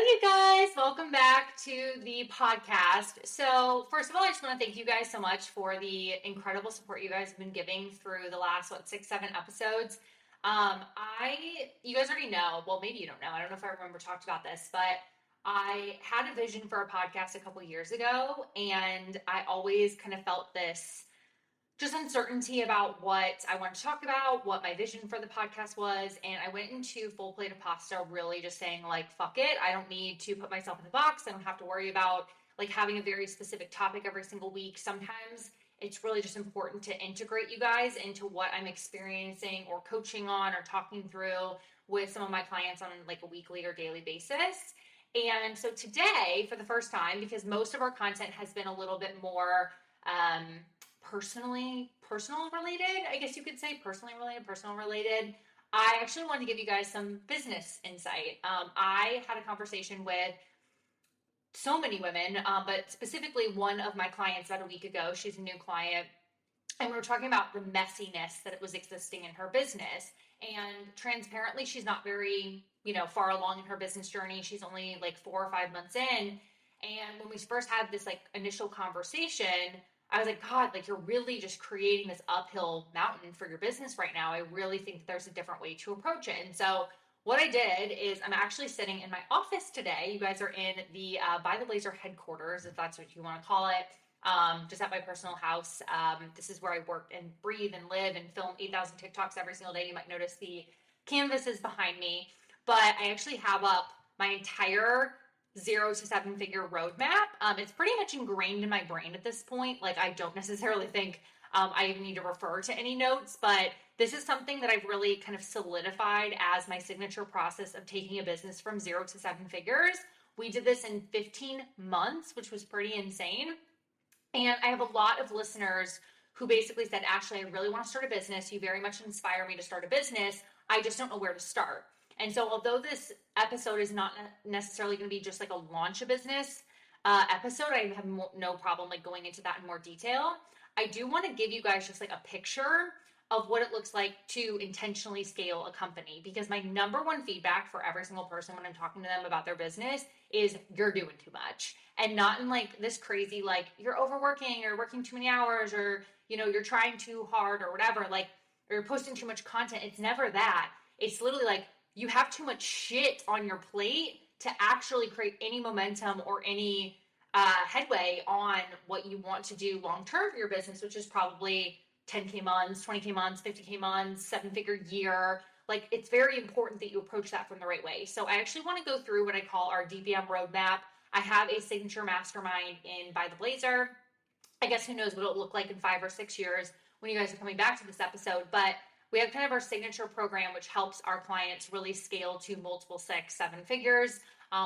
you guys. Welcome back to the podcast. So, first of all, I just want to thank you guys so much for the incredible support you guys have been giving through the last, 6, 7 episodes. You guys already know, well, maybe you don't know. I don't know if I remember talked about this, but I had a vision for a podcast a couple years ago, and I always kind of felt this just uncertainty about what I wanted to talk about, what my vision for the podcast was. And I went into full plate of pasta, really just saying, like, fuck it. I don't need to put myself in the box. I don't have to worry about like having a very specific topic every single week. Sometimes it's really just important to integrate you guys into what I'm experiencing or coaching on or talking through with some of my clients on like a weekly or daily basis. And so today, for the first time, because most of our content has been a little bit more personal related, I guess you could say personal related. I actually wanted to give you guys some business insight. I had a conversation with so many women, but specifically one of my clients about a week ago. She's a new client, and we were talking about the messiness that it was existing in her business. And transparently, she's not very, far along in her business journey. She's only like 4 or 5 months in. And when we first had this like initial conversation, I was like, God, like you're really just creating this uphill mountain for your business right now. I really think there's a different way to approach it. And so what I did is I'm actually sitting in my office today. You guys are in the By the Blazer headquarters, if that's what you want to call it, just at my personal house. This is where I work and breathe and live and film 8,000 TikToks every single day. You might notice the canvases behind me, but I actually have up my entire 0 to 7 figure roadmap. It's pretty much ingrained in my brain at this point. Like I don't necessarily think I even need to refer to any notes, but this is something that I've really kind of solidified as my signature process of taking a business from 0 to 7 figures. We did this in 15 months, which was pretty insane. And I have a lot of listeners who basically said, Ashley, I really want to start a business. You very much inspire me to start a business. I just don't know where to start. And so although this episode is not necessarily going to be just like a launch a business episode, I have no problem like going into that in more detail. I do want to give you guys just like a picture of what it looks like to intentionally scale a company, because my number one feedback for every single person when I'm talking to them about their business is you're doing too much, and not in like this crazy, like you're overworking or working too many hours or, you're trying too hard or whatever, like, or you're posting too much content. It's never that. It's literally like you have too much shit on your plate to actually create any momentum or any headway on what you want to do long term for your business, which is probably 10K months, 20K months, 50K months, 7-figure year. Like it's very important that you approach that from the right way. So I actually want to go through what I call our DPM roadmap. I have a signature mastermind in By the Blazer. I guess who knows what it'll look like in 5 or 6 years when you guys are coming back to this episode, but we have kind of our signature program, which helps our clients really scale to multiple 6, 7 figures.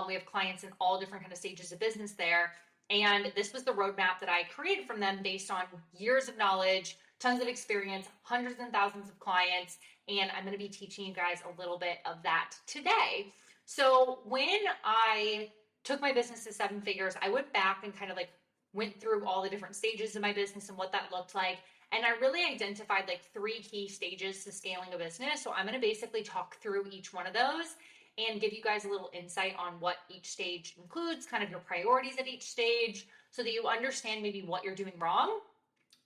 We have clients in all different kind of stages of business there. And this was the roadmap that I created from them based on years of knowledge, tons of experience, hundreds and thousands of clients. And I'm going to be teaching you guys a little bit of that today. So when I took my business to 7 figures, I went back and kind of like went through all the different stages of my business and what that looked like. And I really identified like 3 key stages to scaling a business. So I'm going to basically talk through each one of those and give you guys a little insight on what each stage includes, kind of your priorities at each stage, so that you understand maybe what you're doing wrong,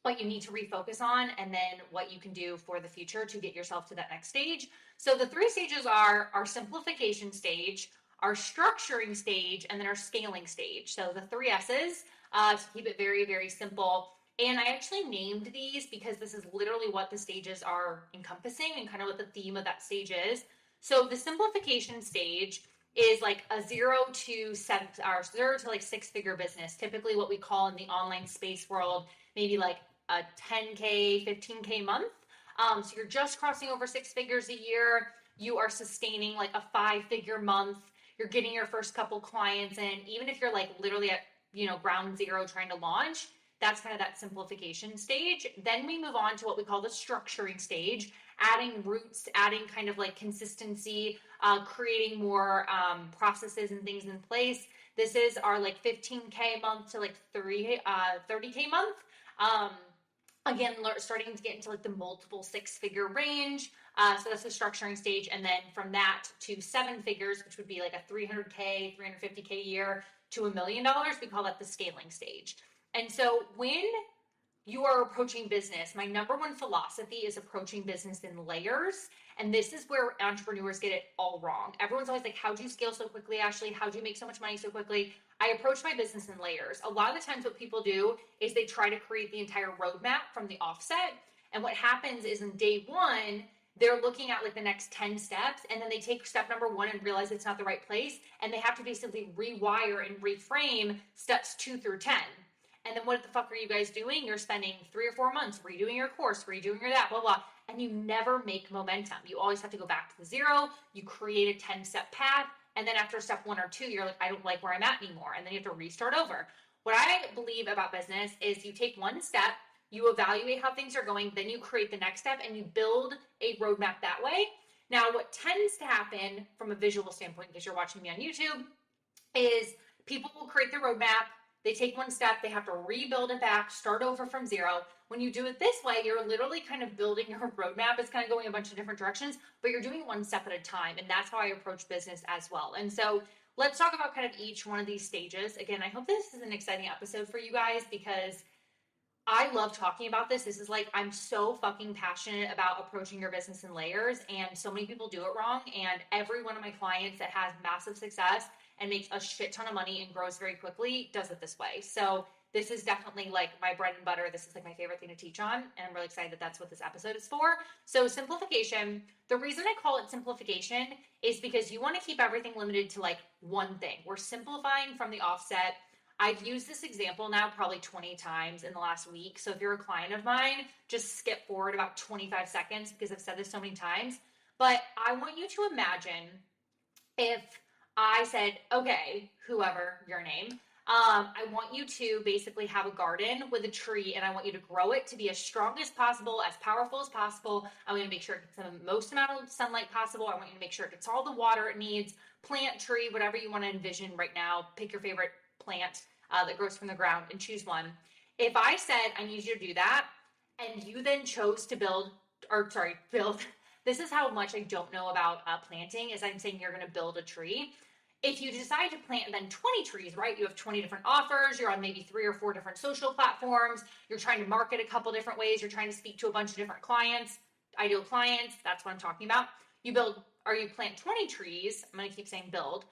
what you need to refocus on, and then what you can do for the future to get yourself to that next stage. So the 3 stages are our simplification stage, our structuring stage, and then our scaling stage. So the 3 S's to keep it very, very simple. And I actually named these because this is literally what the stages are encompassing and kind of what the theme of that stage is. So the simplification stage is like a 0 to 7 or 0 to like 6-figure business. Typically what we call in the online space world, maybe like a 10K, 15K month. So you're just crossing over 6 figures a year. You are sustaining like a 5-figure month. You're getting your first couple clients in. Even if you're like literally at, ground zero trying to launch, that's kind of that simplification stage. Then we move on to what we call the structuring stage, adding roots, adding kind of like consistency, creating more processes and things in place. This is our like 15K month to like 30K month. Again, starting to get into like the multiple six-figure range. So that's the structuring stage. And then from that to seven figures, which would be like a 300K, 350K a year to $1 million, we call that the scaling stage. And so when you are approaching business, my number one philosophy is approaching business in layers. And this is where entrepreneurs get it all wrong. Everyone's always like, how do you scale so quickly, Ashley? How do you make so much money so quickly? I approach my business in layers. A lot of the times what people do is they try to create the entire roadmap from the offset. And what happens is in day one, they're looking at like the next 10 steps, and then they take step number one and realize it's not the right place. And they have to basically rewire and reframe steps 2 through 10. And then what the fuck are you guys doing? You're spending 3 or 4 months redoing your course, redoing your that, blah, blah. And you never make momentum. You always have to go back to the zero. You create a 10-step path. And then after step 1 or 2, you're like, I don't like where I'm at anymore. And then you have to restart over. What I believe about business is you take one step, you evaluate how things are going, then you create the next step and you build a roadmap that way. Now, what tends to happen from a visual standpoint, because you're watching me on YouTube, is people will create their roadmap. They take one step, they have to rebuild it back, start over from zero. When you do it this way, you're literally kind of building your roadmap. It's kind of going a bunch of different directions, but you're doing one step at a time. And that's how I approach business as well. And so let's talk about kind of each one of these stages. Again, I hope this is an exciting episode for you guys because I love talking about this. This is like, I'm so fucking passionate about approaching your business in layers, and so many people do it wrong. And every one of my clients that has massive success and makes a shit ton of money and grows very quickly does it this way. So this is definitely like my bread and butter. This is like my favorite thing to teach on. And I'm really excited that that's what this episode is for. So simplification, the reason I call it simplification is because you want to keep everything limited to like one thing. We're simplifying from the offset. I've used this example now probably 20 times in the last week. So if you're a client of mine, just skip forward about 25 seconds because I've said this so many times. But I want you to imagine if I said, okay, whoever your name, I want you to basically have a garden with a tree, and I want you to grow it to be as strong as possible, as powerful as possible. I want you to make sure it gets the most amount of sunlight possible. I want you to make sure it gets all the water it needs, plant, tree, whatever you want to envision right now. Pick your favorite plant that grows from the ground and choose one. If I said, I need you to do that, and you then chose to build, this is how much I don't know about planting, is I'm saying you're going to build a tree. If you decide to plant then 20 trees, right? You have 20 different offers. You're on maybe 3 or 4 different social platforms. You're trying to market a couple different ways. You're trying to speak to a bunch of different clients, ideal clients. That's what I'm talking about. You plant 20 trees. I'm going to keep saying build.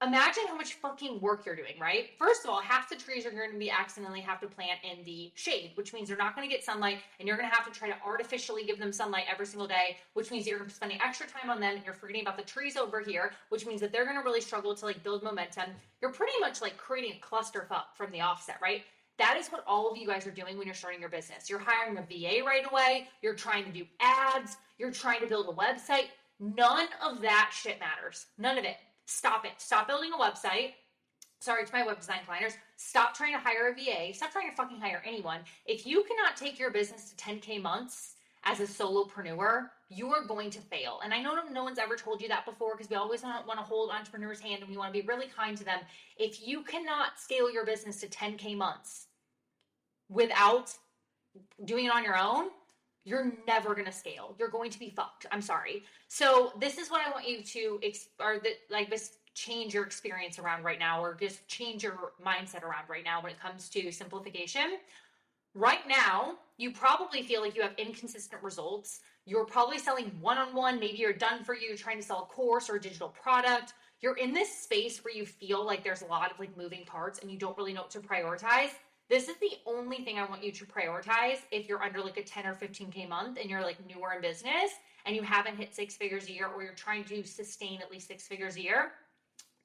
Imagine how much fucking work you're doing, right? First of all, half the trees are going to be accidentally have to plant in the shade, which means they're not going to get sunlight, and you're going to have to try to artificially give them sunlight every single day, which means you're spending extra time on them, and you're forgetting about the trees over here, which means that they're going to really struggle to like build momentum. You're pretty much like creating a clusterfuck from the offset, right? That is what all of you guys are doing when you're starting your business. You're hiring a VA right away. You're trying to do ads. You're trying to build a website. None of that shit matters. None of it. Stop it. Stop building a website. Sorry to my web design clients. Stop trying to hire a VA. Stop trying to fucking hire anyone. If you cannot take your business to 10K months as a solopreneur, you are going to fail. And I know no one's ever told you that before because we always want to hold entrepreneurs' hand and we want to be really kind to them. If you cannot scale your business to 10K months without doing it on your own, you're never going to scale. You're going to be fucked. I'm sorry. So this is what I want you to, change your experience around right now, or just change your mindset around right now when it comes to simplification. Right now, you probably feel like you have inconsistent results. You're probably selling one-on-one. Maybe you're done for you. You're trying to sell a course or a digital product. You're in this space where you feel like there's a lot of like moving parts and you don't really know what to prioritize. This is the only thing I want you to prioritize if you're under like a 10 or 15K month and you're like newer in business and you haven't hit 6 figures a year, or you're trying to sustain at least 6 figures a year.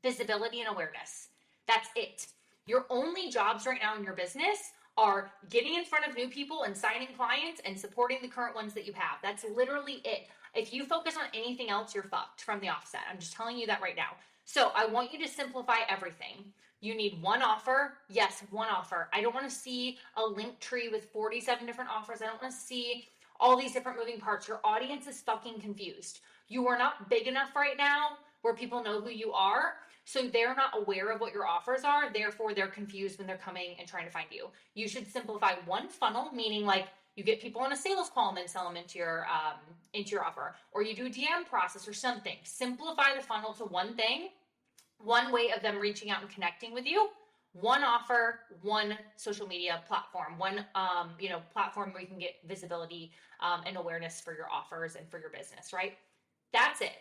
Visibility and awareness. That's it. Your only jobs right now in your business are getting in front of new people and signing clients and supporting the current ones that you have. That's literally it. If you focus on anything else, you're fucked from the offset. I'm just telling you that right now. So I want you to simplify everything. You need one offer. Yes, one offer. I don't want to see a link tree with 47 different offers. I don't want to see all these different moving parts. Your audience is fucking confused. You are not big enough right now where people know who you are. So they're not aware of what your offers are. Therefore, they're confused when they're coming and trying to find you. You should simplify one funnel, meaning like you get people on a sales call and then sell them into your offer, or you do a DM process or something. Simplify the funnel to one thing, one way of them reaching out and connecting with you, one offer, one social media platform, one platform where you can get visibility and awareness for your offers and for your business, right? That's it.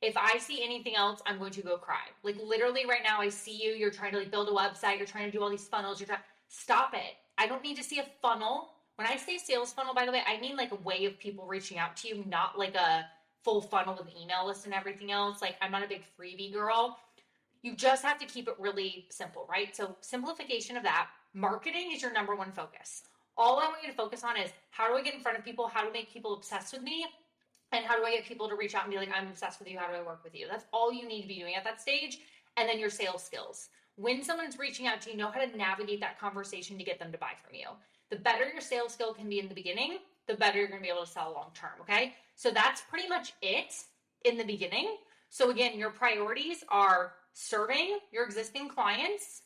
If I see anything else, I'm going to go cry. Like literally right now, I see you, you're trying to like build a website, you're trying to do all these funnels, stop it. I don't need to see a funnel. When I say sales funnel, by the way, I mean like a way of people reaching out to you, not like a full funnel with an email list and everything else. Like I'm not a big freebie girl. You just have to keep it really simple, right? So simplification of that. Marketing is your number one focus. All I want you to focus on is how do I get in front of people? How do I make people obsessed with me? And how do I get people to reach out and be like, I'm obsessed with you. How do I work with you? That's all you need to be doing at that stage. And then your sales skills. When someone's reaching out to you, know how to navigate that conversation to get them to buy from you. The better your sales skill can be in the beginning, the better you're going to be able to sell long term. Okay. So that's pretty much it in the beginning. So again, your priorities are serving your existing clients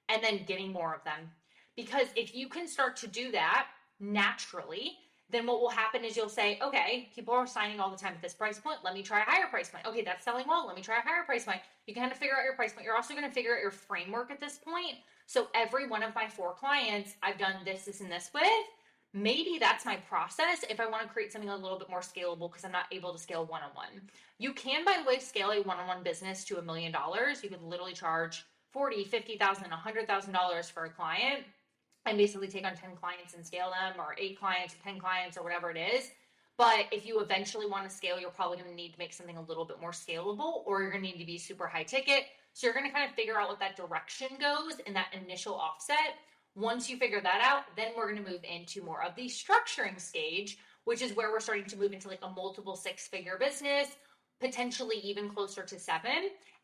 and then getting more of them. Because if you can start to do that naturally, then what will happen is you'll say, okay, people are signing all the time at this price point. Let me try a higher price point. Okay, that's selling well. Let me try a higher price point. You kind of figure out your price point. You're also going to figure out your framework at this point. So every one of my 4 clients, I've done this, this, and this with. Maybe that's my process if I want to create something a little bit more scalable because I'm not able to scale one-on-one. You can, by the way, scale a one-on-one business to $1 million. You could literally charge $40,000, $50,000, $100,000 for a client and basically take on 10 clients and scale them, or 8 clients, 10 clients, or whatever it is. But if you eventually want to scale, you're probably going to need to make something a little bit more scalable, or you're going to need to be super high ticket. So you're going to kind of figure out what that direction goes in that initial offset. Once you figure that out, then we're going to move into more of the structuring stage, which is where we're starting to move into like a multiple 6-figure business, potentially even closer to 7.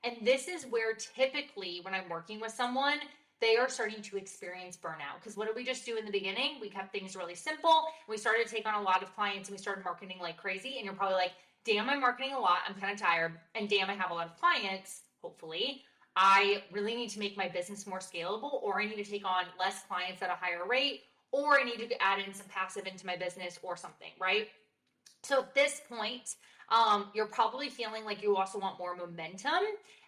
And this is where typically when I'm working with someone, they are starting to experience burnout. Because what did we just do in the beginning? We kept things really simple. We started to take on a lot of clients and we started marketing like crazy. And you're probably like, damn, I'm marketing a lot. I'm kind of tired. And damn, I have a lot of clients, hopefully. I really need to make my business more scalable, or I need to take on less clients at a higher rate, or I need to add in some passive into my business or something, right? So at this point, you're probably feeling like you also want more momentum.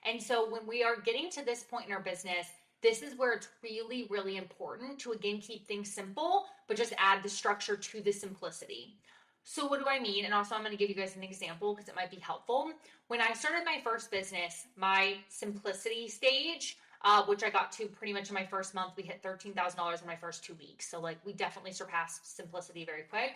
And so when we are getting to this point in our business, this is where it's really, really important to, again, keep things simple, but just add the structure to the simplicity. So what do I mean? And also I'm going to give you guys an example because it might be helpful. When I started my first business, my simplicity stage, which I got to pretty much in my first month, we hit $13,000 in my first 2 weeks. So like we definitely surpassed simplicity very quick.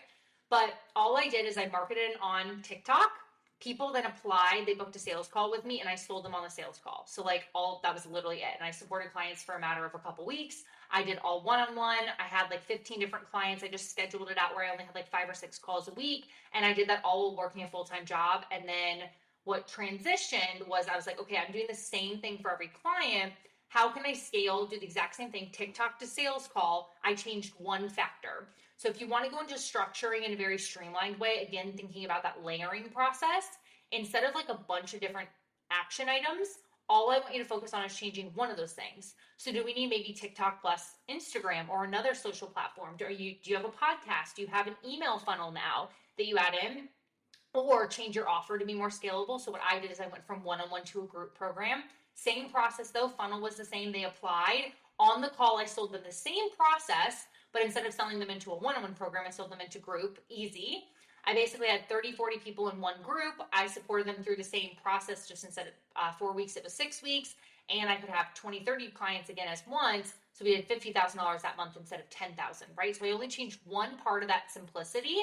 But all I did is I marketed on TikTok. People then applied, they booked a sales call with me and I sold them on the sales call. So like that was literally it. And I supported clients for a matter of a couple weeks. I did all one-on-one. I had like 15 different clients. I just scheduled it out where I only had like 5 or 6 calls a week. And I did that all working a full-time job. And then what transitioned was I was like, okay, I'm doing the same thing for every client. How can I scale, do the exact same thing, TikTok to sales call? I changed one factor. So if you want to go into structuring in a very streamlined way, again, thinking about that layering process, instead of like a bunch of different action items, all I want you to focus on is changing one of those things. So do we need maybe TikTok plus Instagram or another social platform? Do you have a podcast? Do you have an email funnel now that you add in? Or change your offer to be more scalable. So what I did is I went from one-on-one to a group program. Same process though, funnel was the same. They applied. On the call, I sold them the same process, but instead of selling them into a one-on-one program, I sold them into group, easy. I basically had 30, 40 people in one group. I supported them through the same process, just instead of 4 weeks, it was 6 weeks. And I could have 20, 30 clients again as once. So we did $50,000 that month instead of 10,000, right? So I only changed one part of that simplicity.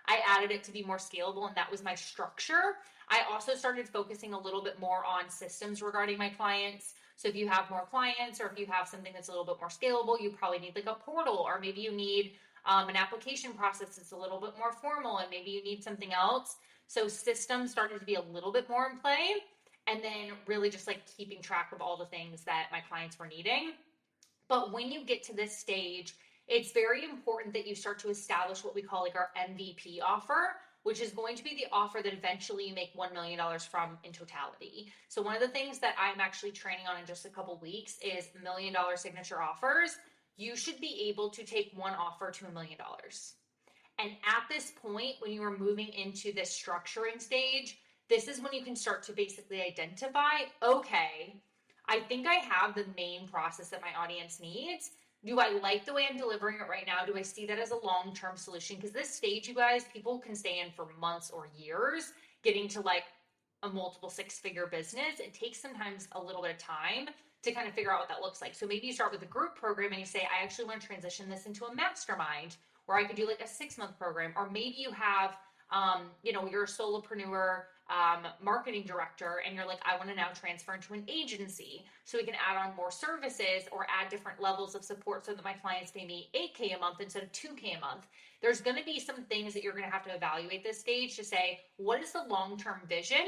I added it to be more scalable, and that was my structure. I also started focusing a little bit more on systems regarding my clients. So if you have more clients, or if you have something that's a little bit more scalable, you probably need like a portal, or maybe you need an application process that's a little bit more formal, and maybe you need something else. So systems started to be a little bit more in play, and then really just like keeping track of all the things that my clients were needing. But when you get to this stage, it's very important that you start to establish what we call like our MVP offer. which is going to be the offer that eventually you make $1 million from in totality. So one of the things that I'm actually training on in just a couple weeks is $1 million signature offers. You should be able to take one offer to $1 million. And at this point, when you are moving into this structuring stage, this is when you can start to basically identify, okay, I think I have the main process that my audience needs. Do I like the way I'm delivering it right now? Do I see that as a long-term solution? Because this stage, you guys, people can stay in for months or years getting to like a multiple six-figure business. It takes sometimes a little bit of time to kind of figure out what that looks like. So maybe you start with a group program and you say, I actually want to transition this into a mastermind, or I could do like a 6-month program. Or maybe you have, you're a solopreneur, marketing director, and you're like, I want to now transfer into an agency so we can add on more services or add different levels of support so that my clients pay me $8K a month instead of $2K a month. There's going to be some things that you're going to have to evaluate this stage to say, what is the long-term vision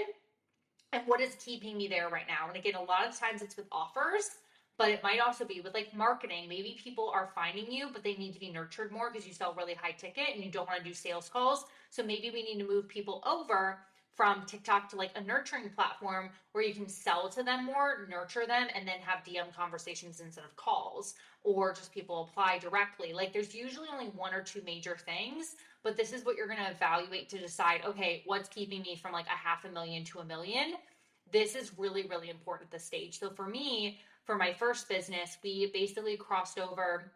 and what is keeping me there right now? And again, a lot of times it's with offers, but it might also be with like marketing. Maybe people are finding you, but they need to be nurtured more because you sell really high ticket and you don't want to do sales calls. So maybe we need to move people over from TikTok to like a nurturing platform where you can sell to them more, nurture them, and then have DM conversations instead of calls, or just people apply directly. Like there's usually only one or two major things, but this is what you're going to evaluate to decide, okay, what's keeping me from like $500,000 to $1 million? This is really, really important at this stage. So for me, for my first business, we basically crossed over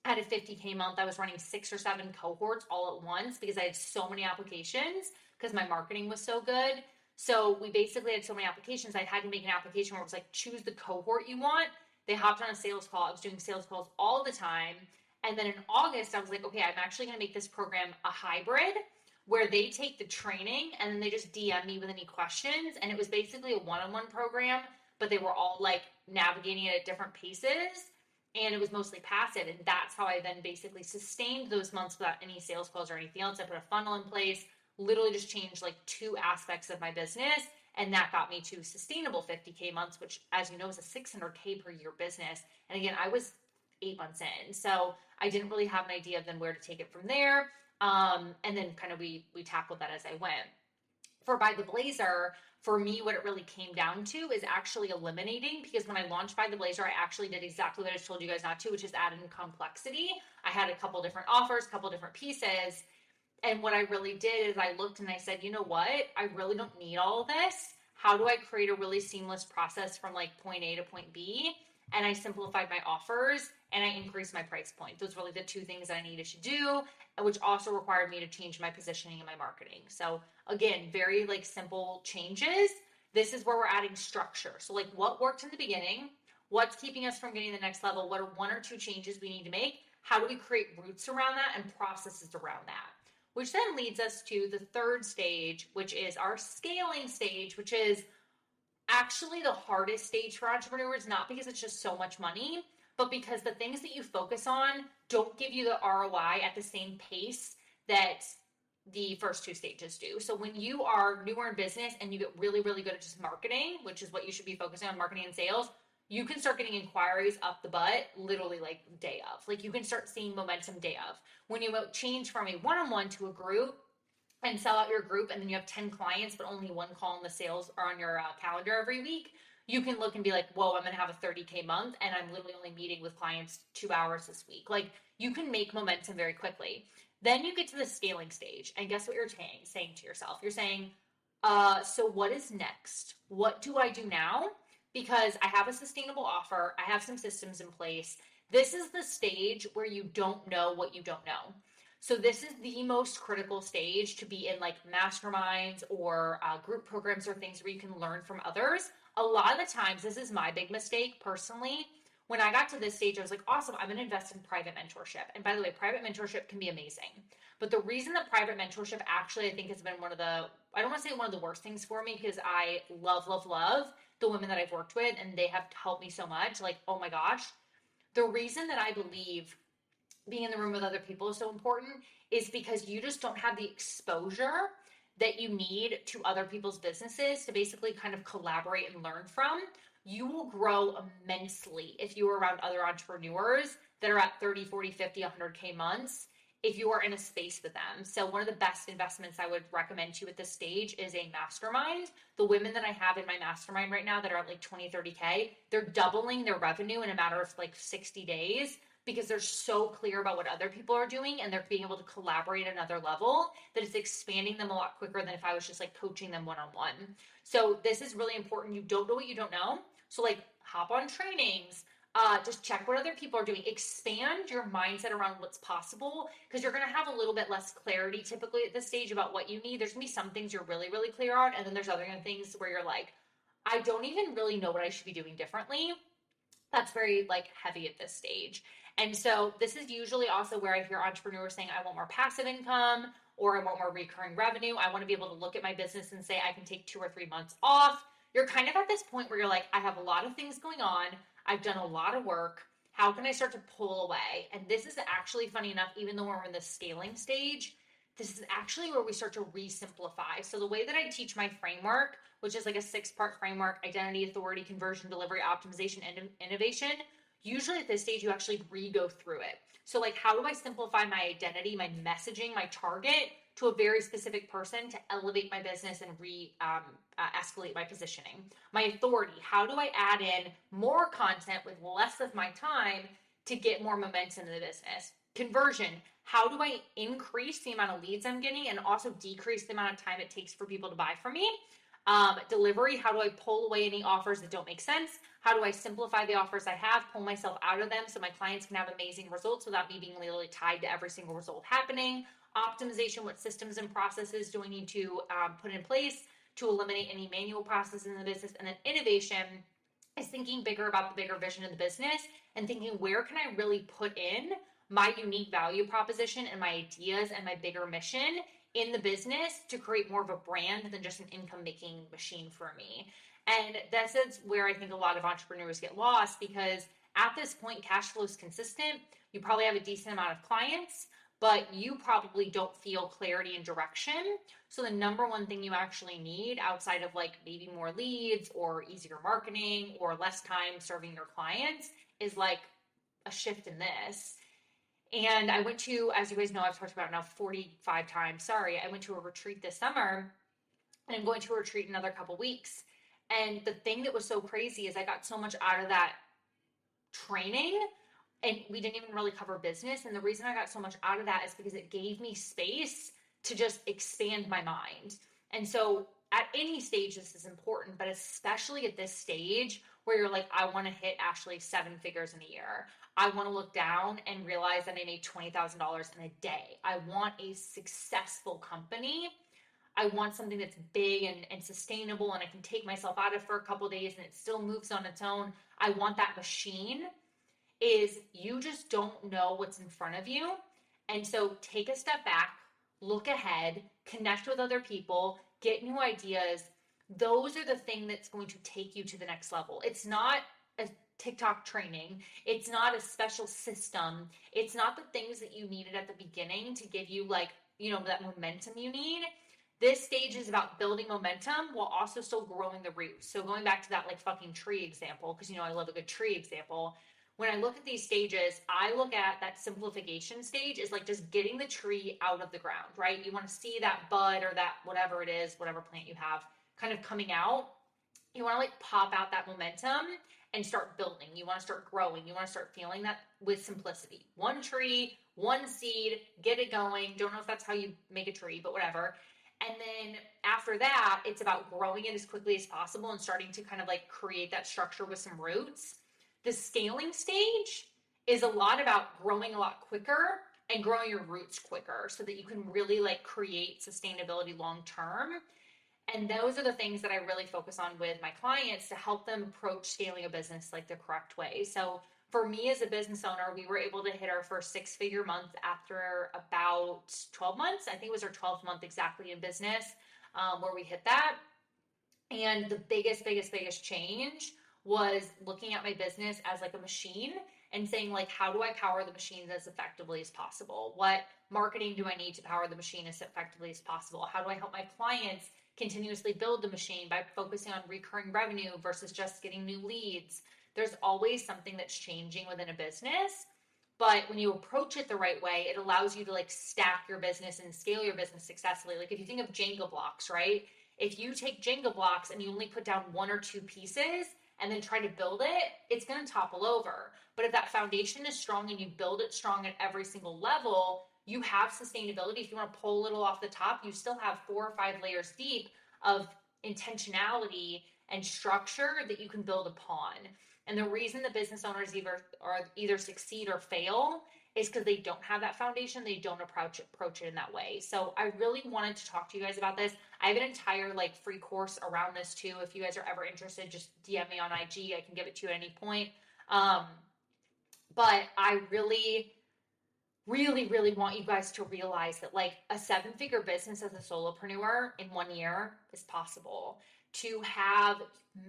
at a 50K month. I was running 6 or 7 cohorts all at once because I had so many applications because my marketing was so good. So we basically had so many applications. I had to make an application where it was like, choose the cohort you want. They hopped on a sales call. I was doing sales calls all the time. And then in August, I was like, okay, I'm actually going to make this program a hybrid where they take the training and then they just DM me with any questions. And it was basically a one-on-one program, but they were all like navigating it at different paces. And it was mostly passive. And that's how I then basically sustained those months without any sales calls or anything else. I put a funnel in place, literally just changed like 2 aspects of my business. And that got me to sustainable 50K months, which, as you know, is a 600K per year business. And again, I was 8 months in. So I didn't really have an idea of then where to take it from there. And then kind of we tackled that as I went. For By the Blazer, for me, what it really came down to is actually eliminating, because when I launched By the Blazer, I actually did exactly what I just told you guys not to, which is add in complexity. I had a couple different offers, a couple different pieces. And what I really did is I looked and I said, you know what? I really don't need all of this. How do I create a really seamless process from like point A to point B? And I simplified my offers and I increased my price point. Those were really the 2 things that I needed to do, which also required me to change my positioning and my marketing. So again, very like simple changes. This is where we're adding structure. So like what worked in the beginning, what's keeping us from getting to the next level, what are 1 or 2 changes we need to make, how do we create roots around that and processes around that? Which then leads us to the 3rd stage, which is our scaling stage, which is actually the hardest stage for entrepreneurs, not because it's just so much money, but because the things that you focus on don't give you the ROI at the same pace that the first 2 stages do. So when you are newer in business and you get really, really good at just marketing, which is what you should be focusing on, marketing and sales, you can start getting inquiries up the butt literally like day of. Like you can start seeing momentum day of. When you change from a one-on-one to a group and sell out your group, and then you have 10 clients, but only 1 call in the sales are on your calendar every week, you can look and be like, whoa, I'm going to have a 30K month and I'm literally only meeting with clients 2 hours this week. Like you can make momentum very quickly. Then you get to the scaling stage, and guess what you're saying to yourself? You're saying, so what is next? What do I do now? Because I have a sustainable offer. I have some systems in place. This is the stage where you don't know what you don't know. So this is the most critical stage to be in like masterminds or group programs or things where you can learn from others. A lot of the times, this is my big mistake personally. When I got to this stage, I was like, awesome, I'm going to invest in private mentorship. And by the way, private mentorship can be amazing. But the reason that private mentorship actually, I think, has been one of the, I don't want to say one of the worst things for me, because I love, love, love the women that I've worked with, and they have helped me so much. Like, oh my gosh. The reason that I believe being in the room with other people is so important is because you just don't have the exposure that you need to other people's businesses to basically kind of collaborate and learn from. You will grow immensely if you are around other entrepreneurs that are at 30, 40, 50, 100K months if you are in a space with them. So one of the best investments I would recommend to you at this stage is a mastermind. The women that I have in my mastermind right now that are at like 20, 30K, they're doubling their revenue in a matter of like 60 days because they're so clear about what other people are doing and they're being able to collaborate at another level that it's expanding them a lot quicker than if I was just like coaching them one-on-one. So this is really important. You don't know what you don't know. So like hop on trainings, just check what other people are doing. Expand your mindset around what's possible because you're going to have a little bit less clarity typically at this stage about what you need. There's going to be some things you're really, really clear on. And then there's other things where you're like, I don't even really know what I should be doing differently. That's very like heavy at this stage. And so this is usually also where I hear entrepreneurs saying, I want more passive income or I want more recurring revenue. I want to be able to look at my business and say, I can take 2 or 3 months off. You're kind of at this point where you're like, I have a lot of things going on. I've done a lot of work. How can I start to pull away? And this is actually funny enough, even though we're in the scaling stage, this is actually where we start to re-simplify. So the way that I teach my framework, which is like a 6-part framework, identity, authority, conversion, delivery, optimization, and innovation, usually at this stage, you actually re-go through it. So like, how do I simplify my identity, my messaging, my target to a very specific person to elevate my business and escalate my positioning? My authority, how do I add in more content with less of my time to get more momentum in the business? Conversion, how do I increase the amount of leads I'm getting and also decrease the amount of time it takes for people to buy from me? Delivery, how do I pull away any offers that don't make sense? How do I simplify the offers I have, pull myself out of them so my clients can have amazing results without me being literally tied to every single result happening? Optimization, what systems and processes do I need to put in place to eliminate any manual processes in the business? And then innovation is thinking bigger about the bigger vision of the business and thinking, where can I really put in my unique value proposition and my ideas and my bigger mission in the business to create more of a brand than just an income making machine for me. And this is where I think a lot of entrepreneurs get lost because at this point, cash flow is consistent. You probably have a decent amount of clients, but you probably don't feel clarity and direction. So the number one thing you actually need outside of like maybe more leads or easier marketing or less time serving your clients is like a shift in this. And I went to, as you guys know, I've talked about it now 45 times. Sorry, I went to a retreat this summer and I'm going to a retreat in another couple weeks. And the thing that was so crazy is I got so much out of that training and we didn't even really cover business. And the reason I got so much out of that is because it gave me space to just expand my mind. And so at any stage, this is important, but especially at this stage where you're like, I want to hit Ashley 7 figures in a year. I want to look down and realize that I made $20,000 in a day. I want a successful company. I want something that's big and sustainable and I can take myself out of for a couple of days and it still moves on its own. I want that machine. Is you just don't know what's in front of you. And so take a step back, look ahead, connect with other people, get new ideas. Those are the thing that's going to take you to the next level. It's not a TikTok training. It's not a special system. It's not the things that you needed at the beginning to give you like, that momentum you need. This stage is about building momentum while also still growing the roots. So going back to that like fucking tree example, because I love a good tree example. When I look at these stages, I look at that simplification stage is like just getting the tree out of the ground, right? You want to see that bud or that whatever it is, whatever plant you have kind of coming out. You want to like pop out that momentum and start building. You want to start growing. You want to start feeling that with simplicity. One tree, one seed, get it going. Don't know if that's how you make a tree, but whatever. And then after that, it's about growing it as quickly as possible and starting to kind of like create that structure with some roots. The scaling stage is a lot about growing a lot quicker and growing your roots quicker so that you can really like create sustainability long term. And those are the things that I really focus on with my clients to help them approach scaling a business like the correct way. So for me as a business owner, we were able to hit our first 6-figure month after about 12 months. I think it was our 12th month exactly in business where we hit that. And the biggest change was looking at my business as like a machine and saying like, how do I power the machines as effectively as possible? What marketing do I need to power the machine as effectively as possible? How do I help my clients continuously build the machine by focusing on recurring revenue versus just getting new leads? There's always something that's changing within a business, But when you approach it the right way, it allows you to like stack your business and scale your business successfully. Like if you think of Jenga blocks, right? If you take Jenga blocks and you only put down one or two pieces and then try to build it, it's going to topple over. But if that foundation is strong and you build it strong at every single level, you have sustainability. If you want to pull a little off the top, you still have 4 or 5 layers deep of intentionality and structure that you can build upon. And the reason the business owners either succeed or fail is because they don't have that foundation. They don't approach it in that way. So I really wanted to talk to you guys about this. I have an entire like free course around this too. If you guys are ever interested, just DM me on IG. I can give it to you at any point. But I really want you guys to realize that like a 7-figure business as a solopreneur in 1 year is possible. To have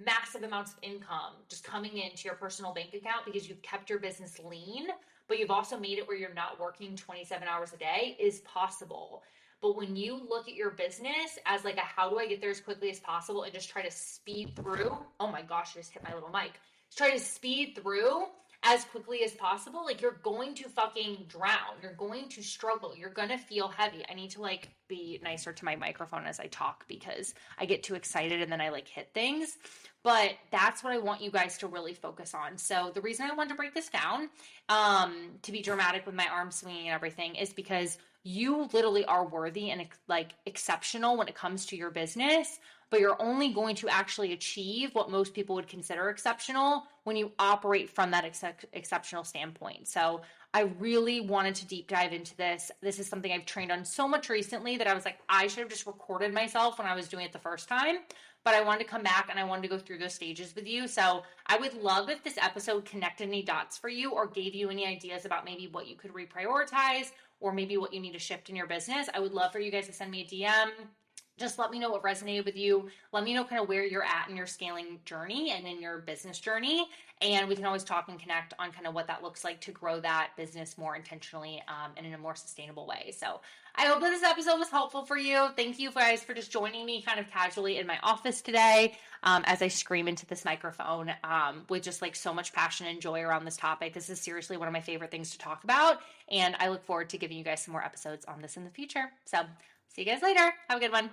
massive amounts of income just coming into your personal bank account because you've kept your business lean, but you've also made it where you're not working 27 hours a day is possible. But when you look at your business as like a how do I get there as quickly as possible and just try to speed through, oh my gosh, I just hit my little mic. Just try to speed through as quickly as possible, like you're going to fucking drown. You're going to struggle. You're going to feel heavy. I need to like be nicer to my microphone as I talk because I get too excited and then I like hit things. But that's what I want you guys to really focus on. So the reason I wanted to break this down, to be dramatic with my arm swinging and everything, is because you literally are worthy and like exceptional when it comes to your business, but you're only going to actually achieve what most people would consider exceptional when you operate from that exceptional standpoint. So I really wanted to deep dive into this. This is something I've trained on so much recently that I was like, I should have just recorded myself when I was doing it the first time. But I wanted to come back and I wanted to go through those stages with you. So I would love if this episode connected any dots for you or gave you any ideas about maybe what you could reprioritize or maybe what you need to shift in your business. I would love for you guys to send me a DM. Just let me know what resonated with you. Let me know kind of where you're at in your scaling journey and in your business journey. And we can always talk and connect on kind of what that looks like to grow that business more intentionally and in a more sustainable way. So I hope that this episode was helpful for you. Thank you guys for just joining me kind of casually in my office today as I scream into this microphone with just like so much passion and joy around this topic. This is seriously one of my favorite things to talk about. And I look forward to giving you guys some more episodes on this in the future. So see you guys later. Have a good one.